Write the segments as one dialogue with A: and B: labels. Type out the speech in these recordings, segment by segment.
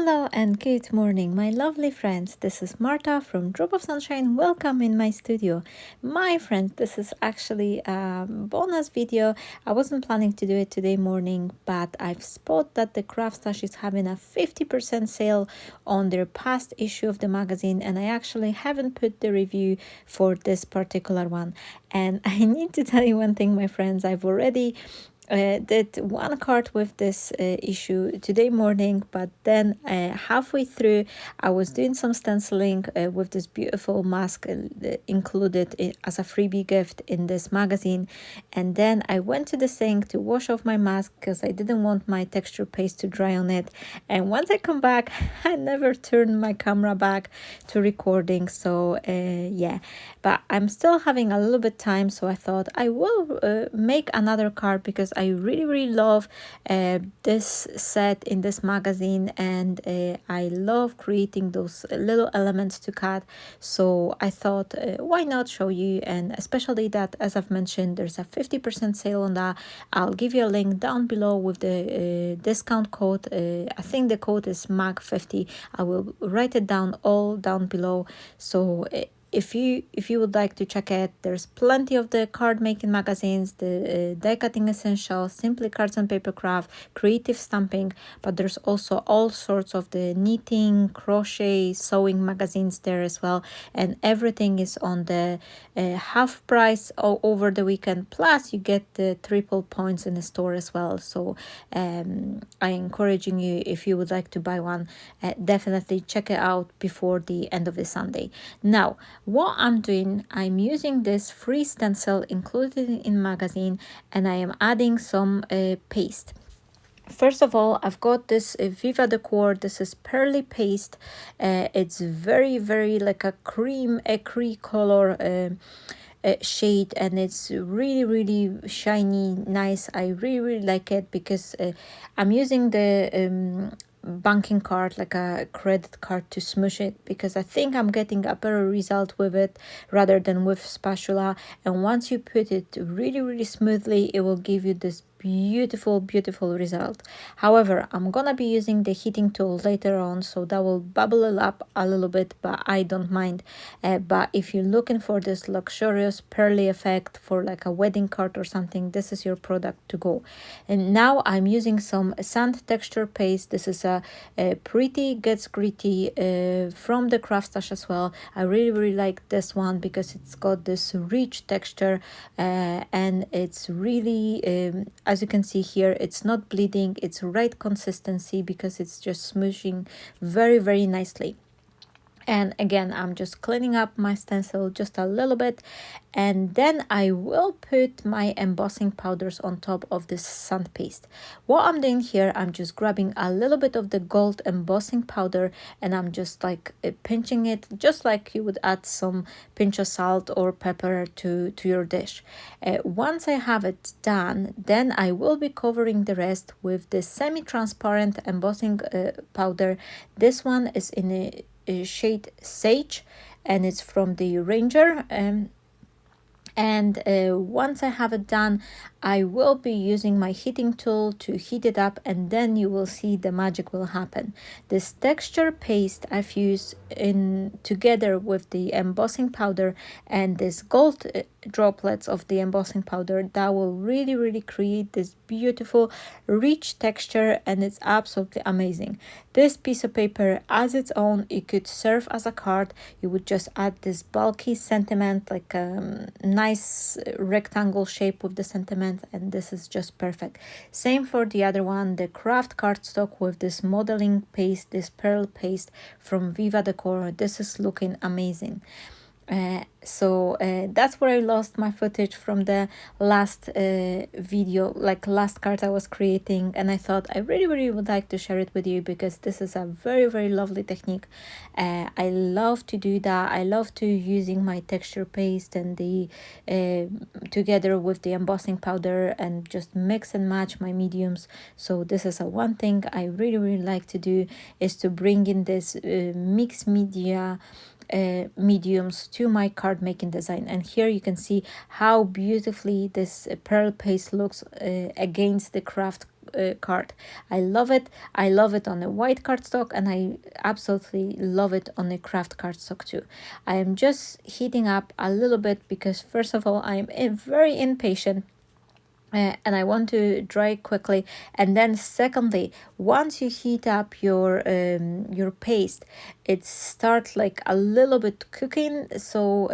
A: Hello and good morning, my lovely friends. This is Marta from Drop of Sunshine. Welcome in my studio. My friends, this is actually a bonus video. I wasn't planning to do it today morning, but I've spotted that the Craft Stash is having a 50% sale on their past issue of the magazine, and I actually haven't put the review for this particular one. And I need to tell you one thing, my friends. I've already did one card with this issue today morning, but then halfway through I was doing some stenciling with this beautiful mask included as a freebie gift in this magazine, and then I went to the sink to wash off my mask because I didn't want my texture paste to dry on it. And once I come back, I never turned my camera back to recording, so yeah, but I'm still having a little bit time, so I thought I will make another card because I really love this set in this magazine, and I love creating those little elements to cut. So I thought why not show you, and especially that, as I've mentioned, there's a 50% sale on that. I'll give you a link down below with the discount code. I think the code is MAG50. I will write it down all down below. So if you would like to check it, there's plenty of the card making magazines, the die cutting essentials, simply cards and paper craft, creative stamping, but there's also all sorts of the knitting, crochet, sewing magazines there as well, and everything is on the half price over the weekend, plus you get the triple points in the store as well. So I encouraging you, if you would like to buy one, definitely check it out before the end of the Sunday. Now what I'm doing, I'm using this free stencil included in magazine, and I am adding some paste. First of all, I've got this Viva Decor. This is pearly paste. It's very like a cream ecru color shade, and it's really shiny, nice. I really like it because I'm using the banking card, like a credit card, to smush it, because I think I'm getting a better result with it rather than with spatula. And once you put it really smoothly, it will give you this beautiful result. However, I'm gonna be using the heating tool later on, so that will bubble it up a little bit, but I don't mind. But if you're looking for this luxurious pearly effect for like a wedding card or something, this is your product to go. And now I'm using some sand texture paste. This is a Pretty Gets Gritty from the Craft Stash as well. I really like this one because it's got this rich texture, and it's really as you can see here, it's not bleeding, it's right consistency because it's just smooshing very nicely. And again, I'm just cleaning up my stencil just a little bit, and then I will put my embossing powders on top of this sand paste. What I'm doing here, I'm just grabbing a little bit of the gold embossing powder, and I'm just like pinching it, just like you would add some pinch of salt or pepper to your dish. Once I have it done, then I will be covering the rest with this semi-transparent embossing powder. This one is in a shade Sage, and it's from the Ranger. And once I have it done, I will be using my heating tool to heat it up, and then you will see the magic will happen. This texture paste I've used in together with the embossing powder and this gold droplets of the embossing powder, that will really create this beautiful rich texture, and it's absolutely amazing. This piece of paper as its own, it could serve as a card. You would just add this bulky sentiment, like a nice rectangle shape with the sentiment, and this is just perfect. Same for the other one, the craft cardstock with this modeling paste, this pearl paste from Viva Decor. This is looking amazing. So that's where I lost my footage from the last video, like last card I was creating, and I thought I really would like to share it with you because this is a very lovely technique. I love to do that. I love to using my texture paste and the together with the embossing powder, and just mix and match my mediums. So this is a one thing I really like to do, is to bring in this mixed media mediums to my card making design. And here you can see how beautifully this pearl paste looks against the craft card. I love it. I love it on a white cardstock, and I absolutely love it on a craft cardstock too. I am just heating up a little bit because first of all, I'm very impatient. And I want to dry quickly. And then secondly, once you heat up your paste, it starts like a little bit cooking. So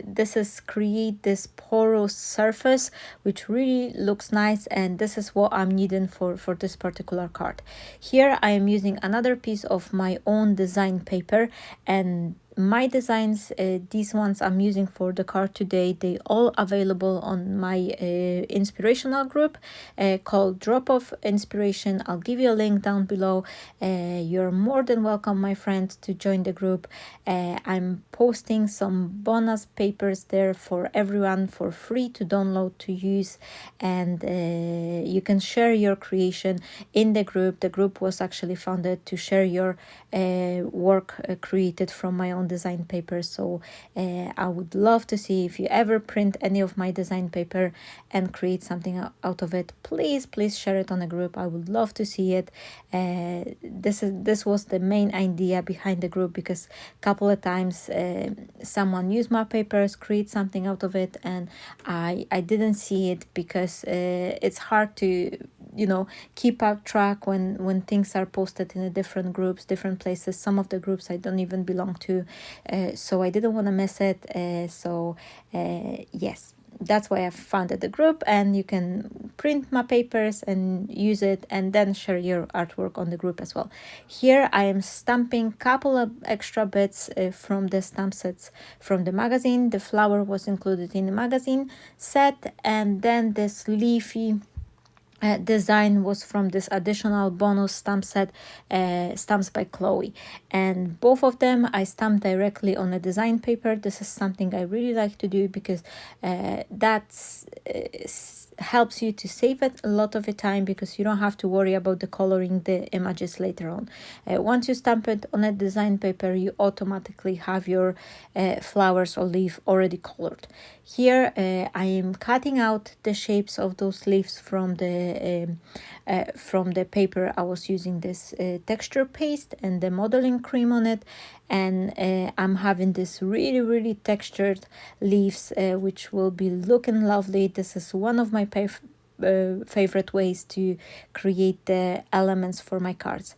A: this is create this porous surface, which really looks nice. And this is what I'm needing for this particular card. Here I am using another piece of my own design paper, and my designs, these ones I'm using for the card today, they all available on my inspirational group called Drop of Inspiration. I'll give you a link down below. You're more than welcome, my friends, to join the group. I'm posting some bonus papers there for everyone for free to download, to use, and you can share your creation in the group. The group was actually founded to share your work created from my own design paper. So I would love to see if you ever print any of my design paper and create something out of it. Please share it on the group. I would love to see it. This was the main idea behind the group, because a couple of times someone used my papers, create something out of it, and I didn't see it, because it's hard to keep up track when things are posted in a different groups, different places. Some of the groups I don't even belong to, so I didn't want to miss it. Yes, that's why I founded the group, and you can print my papers and use it, and then share your artwork on the group as well. Here I am stamping couple of extra bits from the stamp sets from the magazine. The flower was included in the magazine set, and then this leafy design was from this additional bonus stamp set, stamps by Chloe, and both of them I stamped directly on a design paper. This is something I really like to do, because that's helps you to save it a lot of the time, because you don't have to worry about the coloring the images later on. Once you stamp it on a design paper, you automatically have your flowers or leaf already colored. Here I am cutting out the shapes of those leaves from the paper. I was using this texture paste and the modeling cream on it, and I'm having this really textured leaves, which will be looking lovely. This is one of my favorite ways to create the elements for my cards.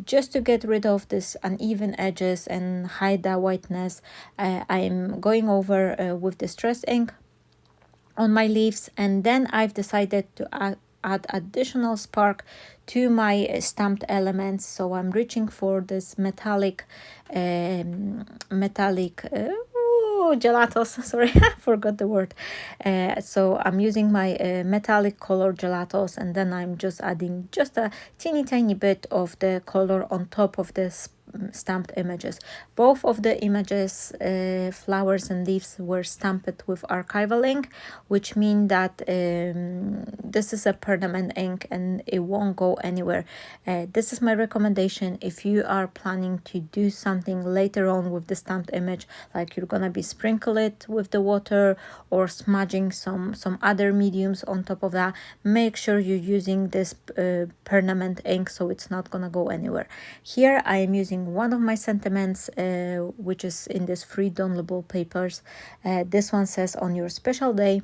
A: Just to get rid of this uneven edges and hide that whiteness, I'm going over with distress ink on my leaves, and then I've decided to add additional spark to my stamped elements. So I'm reaching for this metallic gelatos, sorry, I forgot the word. So I'm using my metallic color gelatos, and then I'm just adding just a tiny bit of the color on top of this stamped images. Both of the images, flowers and leaves, were stamped with archival ink, which means that this is a permanent ink and it won't go anywhere. This is my recommendation if you are planning to do something later on with the stamped image, like you're gonna be sprinkle it with the water or smudging some other mediums on top of that. Make sure you're using this permanent ink, so it's not gonna go anywhere. Here I am using one of my sentiments, which is in this free downloadable papers. This one says, "On your special day."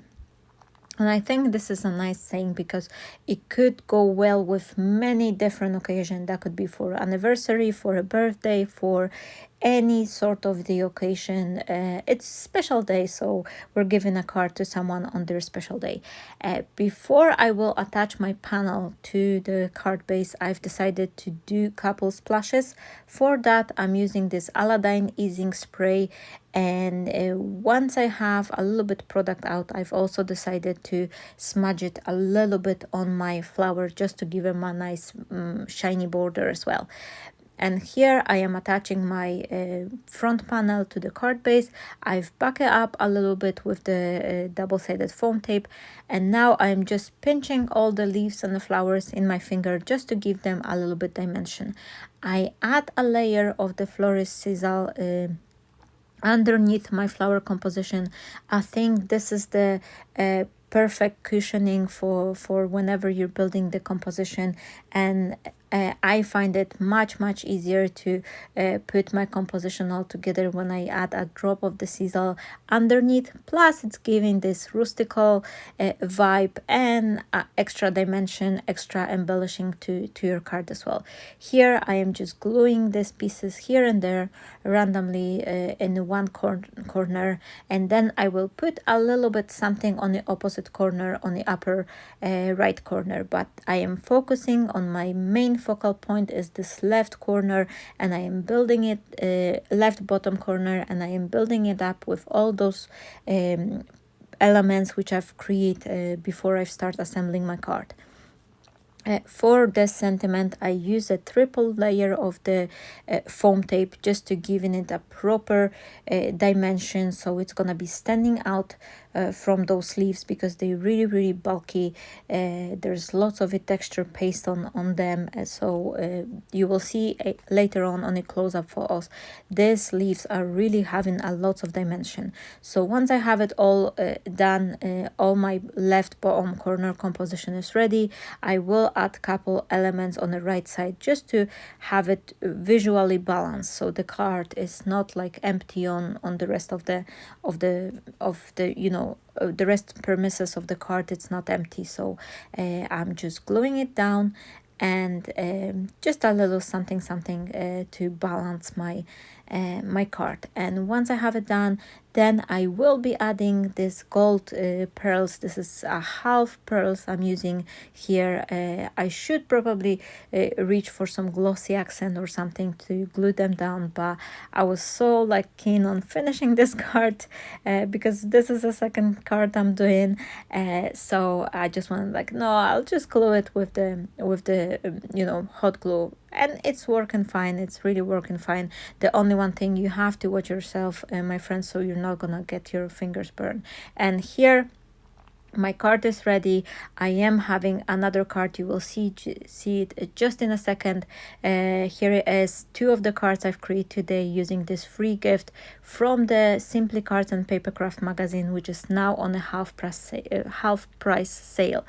A: And I think this is a nice saying, because it could go well with many different occasions. That could be for anniversary, for a birthday, for any sort of the occasion. It's special day, so we're giving a card to someone on their special day. Before I will attach my panel to the card base, I've decided to do couple splashes. For that, I'm using this Aladdin easing spray, and once I have a little bit product out, I've also decided to smudge it a little bit on my flower, just to give them a nice shiny border as well. And here I am attaching my front panel to the card base. I've backed it up a little bit with the double-sided foam tape, and now I'm just pinching all the leaves and the flowers in my finger, just to give them a little bit dimension. I add a layer of the florist sizzle underneath my flower composition. I think this is the perfect cushioning for whenever you're building the composition. And I find it much easier to put my composition all together when I add a drop of the sizzle underneath. Plus it's giving this rustical vibe and extra dimension, extra embellishing to your card as well. Here I am just gluing these pieces here and there randomly in one corner, and then I will put a little bit something on the opposite corner, on the upper right corner. But I am focusing on my main focal point is this left corner, and I am building it left bottom corner, and I am building it up with all those elements which I've created before I start assembling my card. For this sentiment, I use a triple layer of the foam tape just to give it a proper dimension, so it's gonna be standing out from those leaves because they're really bulky. There's lots of texture paste on them, so you will see later on a close-up for us, these leaves are really having a lot of dimension. So once I have it all done, all my left bottom corner composition is ready, I will add couple elements on the right side just to have it visually balanced, so the card is not like empty on the rest of the you know, the rest premises of the card, it's not empty. So I'm just gluing it down, and just a little something to balance my my card. And once I have it done, then I will be adding this gold pearls. This is a half pearls I'm using here. I should probably reach for some glossy accent or something to glue them down, but I was so like keen on finishing this card because this is the second card I'm doing, so I just wanted like, no, I'll just glue it with the you know, hot glue, and it's working fine. It's really working fine. The only one thing, you have to watch yourself, my friends, so you're not gonna get your fingers burned. And here my card is ready. I am having another card. You will see it just in a second. Here it is, two of the cards I've created today using this free gift from the Simply Cards and Papercraft magazine, which is now on a half price sale.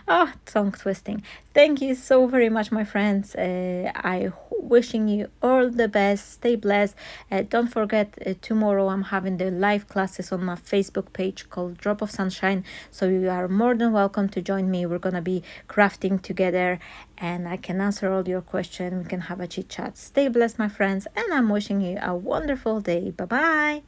A: Oh, tongue twisting. Thank you so very much, my friends. I wishing you all the best. Stay blessed. Don't forget, tomorrow I'm having the live classes on my Facebook page called Drop of Sunshine, so you are more than welcome to join me. We're gonna be crafting together, and I can answer all your questions. We can have a chit chat. Stay blessed, my friends, and I'm wishing you a wonderful day. Bye bye.